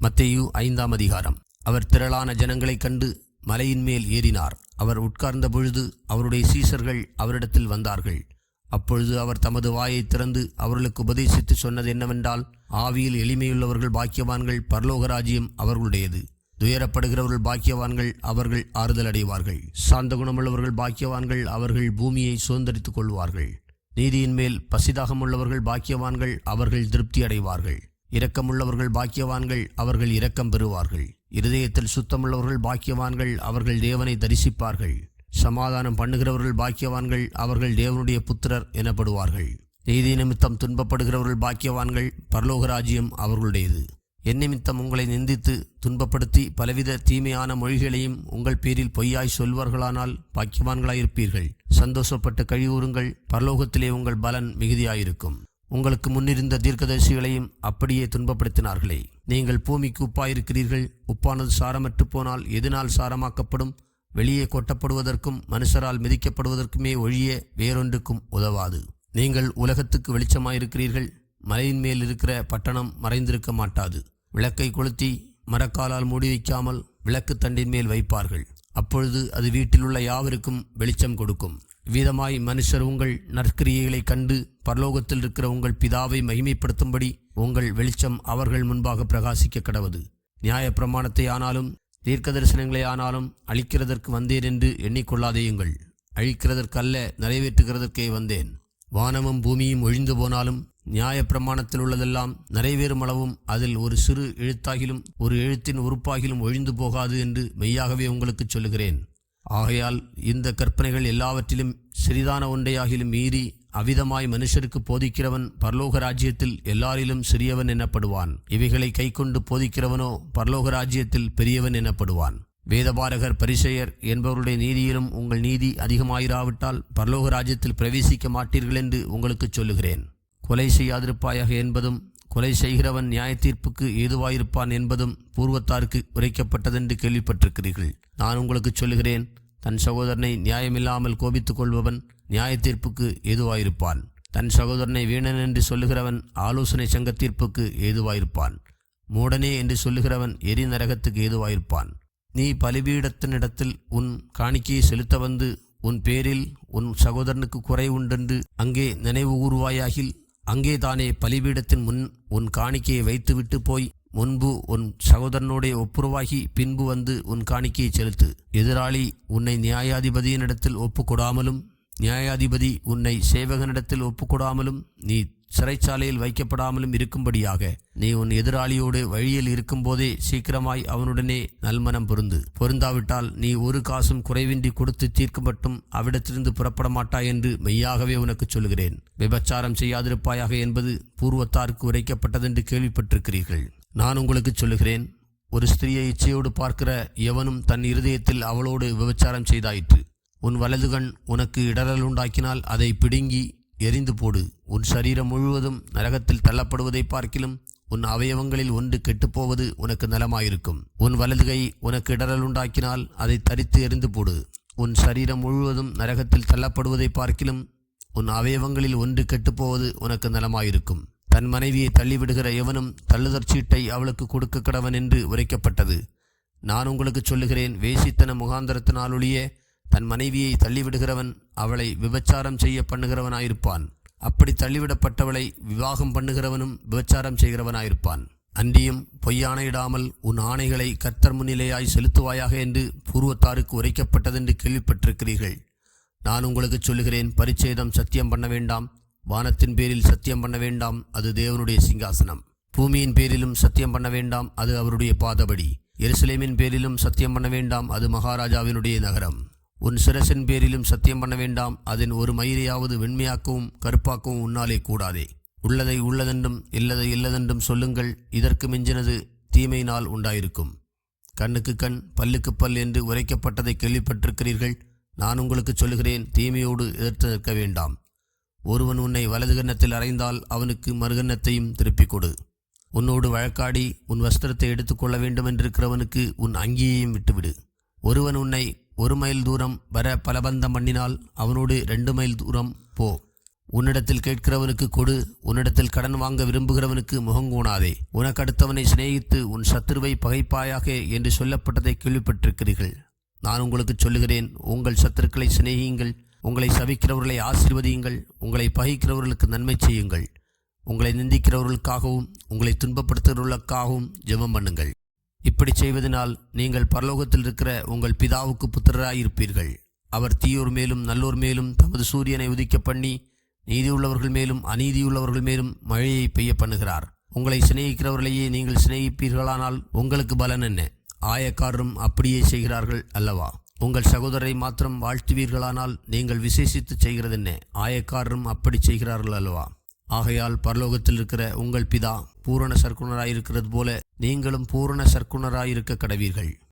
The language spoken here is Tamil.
மத்தேயு 5ஆம் அதிகாரம். அவர் திரளான ஜனங்களைக் கண்டு மலையின் மேல் ஏறினார். அவர் உட்கார்ந்த பொழுது அவருடைய சீசர்கள் அவரிடத்தில் வந்தார்கள். அப்பொழுது அவர் தமது வாயை திறந்து அவர்களுக்கு உபதேசித்து சொன்னது என்னவென்றால், ஆவியில் எளிமையுள்ளவர்கள் பாக்கியவான்கள், பரலோக ராஜ்யம் அவர்களுடையது. துயரப்படுகிறவர்கள் பாக்கியவான்கள், அவர்கள் ஆறுதல் அடைவார்கள். சாந்த குணமுள்ளவர்கள் பாக்கியவான்கள், அவர்கள் பூமியை சுதந்தரித்துக் கொள்வார்கள். நீதியின் மேல் பசிதாகமுள்ளவர்கள் பாக்கியவான்கள், அவர்கள் திருப்தி அடைவார்கள். இரக்கமுள்ளவர்கள் பாக்கியவான்கள், அவர்கள் இரக்கம் பெறுவார்கள். இருதயத்தில் சுத்தமுள்ளவர்கள் பாக்கியவான்கள், அவர்கள் தேவனை தரிசிப்பார்கள். சமாதானம் பண்ணுகிறவர்கள் பாக்கியவான்கள், அவர்கள் தேவனுடைய புத்திரர் எனப்படுவார்கள். நீதி நிமித்தம் துன்பப்படுகிறவர்கள் பாக்கியவான்கள், பரலோக ராஜ்யம் அவர்களுடையது. என் நிமித்தம் உங்களை நிந்தித்து துன்பப்படுத்தி பலவித தீமையான மொழிகளையும் உங்கள் பேரில் பொய்யாய் சொல்வார்களானால் பாக்கியவான்களாயிருப்பீர்கள். சந்தோஷப்பட்டு கழிவுறுங்கள், பரலோகத்திலே உங்கள் பலன் மிகுதியாயிருக்கும். உங்களுக்கு முன்னிருந்த தீர்க்கதரிசிகளையும் அப்படியே துன்பப்படுத்தினார்களே. நீங்கள் பூமிக்கு உப்பாயிருக்கிறீர்கள். உப்பானது சாரமற்று போனால் எதனால் சாரமாக்கப்படும்? வெளியே கொட்டப்படுவதற்கும் மனுஷரால் மிதிக்கப்படுவதற்குமே ஒழிய வேறொன்றுக்கும் உதவாது. நீங்கள் உலகத்துக்கு வெளிச்சமாயிருக்கிறீர்கள். மலையின் மேல் இருக்கிற பட்டணம் மறைந்திருக்க மாட்டாது. விளக்கை கொளுத்தி மரக்காலால் மூடி வைக்காமல் விளக்கு தண்டின் மேல் வைப்பார்கள். அப்பொழுது அது வீட்டில் உள்ள யாவருக்கும் வெளிச்சம் கொடுக்கும். வீதமாய் மனுஷர் உங்கள் நற்கிரியைகளை கண்டு பரலோகத்தில் இருக்கிற உங்கள் பிதாவை மகிமைப்படுத்தும்படி உங்கள் வெளிச்சம் அவர்கள் முன்பாக பிரகாசிக்க கடவது. நியாய பிரமாணத்தை ஆனாலும் தீர்க்க தரிசனங்களை ஆனாலும் அழிக்கிறதற்கு வந்தேன் என்று எண்ணிக்கொள்ளாதேயுங்கள். அழிக்கிறதற்கு அல்ல, நிறைவேற்றுகிறதற்கே வந்தேன். வானமும் பூமியும் ஒழிந்து போனாலும் நியாய பிரமாணத்தில் உள்ளதெல்லாம் நிறைவேறும் அளவும் அதில் ஒரு சிறு எழுத்தாகிலும் ஒரு எழுத்தின் உறுப்பாகிலும் ஒழிந்து போகாது என்று மெய்யாகவே உங்களுக்கு சொல்லுகிறேன். ஆகையால் இந்த கற்பனைகள் எல்லாவற்றிலும் சிறிதான ஒன்றையாகிலும் மீறி அவிதமாய் மனுஷருக்கு போதிக்கிறவன் பரலோக ராஜ்யத்தில் எல்லாரிலும் சிறியவன் எனப்படுவான். இவைகளை கைக்கொண்டு போதிக்கிறவனோ பரலோக ராஜ்யத்தில் பெரியவன் எனப்படுவான். வேதபாரகர் பரிசேயர் என்பவருடைய நீதியிலும் உங்கள் நீதி அதிகமாயிராவிட்டால் பரலோக ராஜ்யத்தில் பிரவேசிக்க மாட்டீர்கள் என்று உங்களுக்கு சொல்லுகிறேன். கொலை செய்யாதிருப்பாயாக என்பதும் கொலை செய்கிறவன் நியாய தீர்ப்புக்கு ஏதுவாயிருப்பான் என்பதும் பூர்வத்தாருக்கு உரைக்கப்பட்டதென்று கேள்விப்பட்டிருக்கிறீர்கள். நான் உங்களுக்கு சொல்லுகிறேன், தன் சகோதரனை நியாயமில்லாமல் கோபித்துக் கொள்பவன் நியாய தீர்ப்புக்கு ஏதுவாயிருப்பான். தன் சகோதரனை வீணன் என்று சொல்லுகிறவன் ஆலோசனை சங்க தீர்ப்புக்கு ஏதுவாயிருப்பான். மூடனே என்று சொல்லுகிறவன் எரி நரகத்துக்கு ஏதுவாயிருப்பான். நீ பலிபீடத்தினிடத்தில் உன் காணிக்கையை செலுத்த வந்து உன் பேரில் உன் சகோதரனுக்கு குறை உண்டென்று அங்கே நினைவு கூறுவாயாகில், அங்கே தானே பலிபீடத்தின் முன் உன் காணிக்கையை வைத்துவிட்டு போய் முன்பு உன் சகோதரனோடே ஒப்புரவாகி பின்பு வந்து உன் காணிக்கையை செலுத்து. எதிராளி உன்னை நியாயாதிபதியினிடத்தில் ஒப்புக்கொடாமலும் நியாயாதிபதி உன்னை சேவகனிடத்தில் ஒப்புக்கொடாமலும் நீ சிறைச்சாலையில் வைக்கப்படாமலும் இருக்கும்படியாக நீ உன் எதிராளியோடு வழியில் இருக்கும்போதே சீக்கிரமாய் அவனுடனே நல்மனம் பொருந்தாவிட்டால் நீ ஒரு காசும் குறைவின்றி கொடுத்து தீர்க்கப்பட்டும் அவ்விடத்திலிருந்து புறப்பட மாட்டாய் என்று மெய்யாகவே உனக்கு சொல்கிறேன். விபச்சாரம் செய்யாதிருப்பாயாக என்பது பூர்வத்தாருக்கு உரைக்கப்பட்டதென்று கேள்விப்பட்டிருக்கிறீர்கள். நான் உங்களுக்கு சொல்லுகிறேன், ஒரு ஸ்திரியை இச்சையோடு பார்க்கிற எவனும் தன் இருதயத்தில் அவளோடு விபச்சாரம் செய்தாயிற்று. உன் வலதுகண் உனக்கு இடரல் உண்டாக்கினால் அதை பிடுங்கி எரிந்து போடு. உன் சரீரம் முழுவதும் நரகத்தில் தள்ளப்படுவதை பார்க்கிலும் உன் அவயவங்களில் ஒன்று கெட்டுப்போவது உனக்கு நலமாயிருக்கும். உன் வலதுகை உனக்கு இடரல் உண்டாக்கினால் அதை தரித்து எரிந்து போடு. உன் சரீரம் முழுவதும் நரகத்தில் தள்ளப்படுவதை பார்க்கிலும் உன் அவயவங்களில் ஒன்று கெட்டுப்போவது உனக்கு நலமாயிருக்கும். தன் மனைவியை தள்ளிவிடுகிற எவனும் தள்ளுதற் சீட்டை அவளுக்கு கொடுக்க கடவன் என்று உரைக்கப்பட்டது. நான் உங்களுக்கு சொல்லுகிறேன், வேசித்தன முகாந்தரத்தினாலொழிய தன் மனைவியை தள்ளிவிடுகிறவன் அவளை விபச்சாரம் செய்ய பண்ணுகிறவனாயிருப்பான். அப்படி தள்ளிவிடப்பட்டவளை விவாகம் பண்ணுகிறவனும் விபச்சாரம் செய்கிறவனாயிருப்பான். அன்றியும் பொய்யாணையிடாமல் உன் ஆணைகளை கர்த்தர் முன்னிலையாய் செலுத்துவாயாக என்று பூர்வத்தாருக்கு உரைக்கப்பட்டதென்று கேள்விப்பட்டிருக்கிறீர்கள். நான் உங்களுக்கு சொல்லுகிறேன், பரிச்சேதம் சத்தியம் பண்ண வேண்டாம். வானத்தின் பேரில் சத்தியம் பண்ண வேண்டாம், அது தேவனுடைய சிங்காசனம். பூமியின் பேரிலும் சத்தியம் பண்ண வேண்டாம், அது அவருடைய பாதபடி. எருசலேமின் பேரிலும் சத்தியம் பண்ண வேண்டாம், அது மகாராஜாவினுடைய நகரம். உன் சிரசின் பேரிலும் சத்தியம் பண்ண வேண்டாம், அதன் ஒரு மயிரையாவது வெண்மையாக்கவும் கருப்பாக்கவும் உன்னாலே கூடாதே. உள்ளதை உள்ளதென்றும் இல்லதை இல்லதென்றும் சொல்லுங்கள், இதற்கு மிஞ்சினது தீமையினால் உண்டாயிருக்கும். கண்ணுக்கு கண் பல்லுக்கு பல் என்று உரைக்கப்பட்டதை கேள்விப்பட்டிருக்கிறீர்கள். நான் உங்களுக்கு சொல்லுகிறேன், தீமையோடு எதிர்த்து நிற்க வேண்டாம். ஒருவன் உன்னை வலது கன்னத்தில் அறைந்தால் அவனுக்கு மறுகன்னத்தையும் திருப்பிக் கொடு. உன்னோடு வழக்காடி உன் வஸ்திரத்தை எடுத்துக்கொள்ள வேண்டும் என்றிருக்கிறவனுக்கு உன் அங்கியையும் விட்டுவிடு. ஒருவன் உன்னை 1 மைல் தூரம் வர பலபந்தம் பண்ணினால் அவனோடு 2 மைல் தூரம் போ. உன்னிடத்தில் கேட்கிறவனுக்கு கொடு, உன்னிடத்தில் கடன் வாங்க விரும்புகிறவனுக்கு முகங்கூணாதே. உனக்கு அடுத்தவனை சிநேகித்து உன் சத்துருவை பகைப்பாயாக என்று சொல்லப்பட்டதை கேள்விப்பட்டிருக்கிறீர்கள். நான் உங்களுக்கு சொல்லுகிறேன், உங்கள் சத்துருக்களை சிநேகியுங்கள், உங்களை சபிக்கிறவர்களை ஆசீர்வதியுங்கள், உங்களை பகைக்கிறவர்களுக்கு நன்மை செய்யுங்கள், உங்களை நிந்திக்கிறவர்களுக்காகவும் உங்களை துன்பப்படுத்துகிறவர்களுக்காகவும் ஜெபம் பண்ணுங்கள். இப்படி செய்வதனால் நீங்கள் பரலோகத்தில் இருக்கிற உங்கள் பிதாவுக்கு புத்திரராயிருப்பீர்கள். அவர் தீயோர் மேலும் நல்லோர் மேலும் தமது சூரியனை உதிக்க பண்ணி நீதியுள்ளவர்கள் மேலும் அநீதியுள்ளவர்கள் மேலும் மழையை பெய்ய பண்ணுகிறார். உங்களை சிநேகிக்கிறவர்களையே நீங்கள் சிநேகிப்பீர்களானால் உங்களுக்கு பலன் என்ன? ஆயக்காரரும் அப்படியே செய்கிறார்கள் அல்லவா? உங்கள் சகோதரரை மாத்திரம் வாழ்த்துவீர்களானால் நீங்கள் விசேஷித்து செய்கிறதென்ன? ஆயக்காரரும் அப்படி செய்கிறார்கள் அல்லவா? ஆகையால் பரலோகத்தில் இருக்கிற உங்கள் பிதா பூரண சற்குணராயிருக்கிறது போல நீங்களும் பூரண சற்குணராயிருக்க கடவீர்கள்.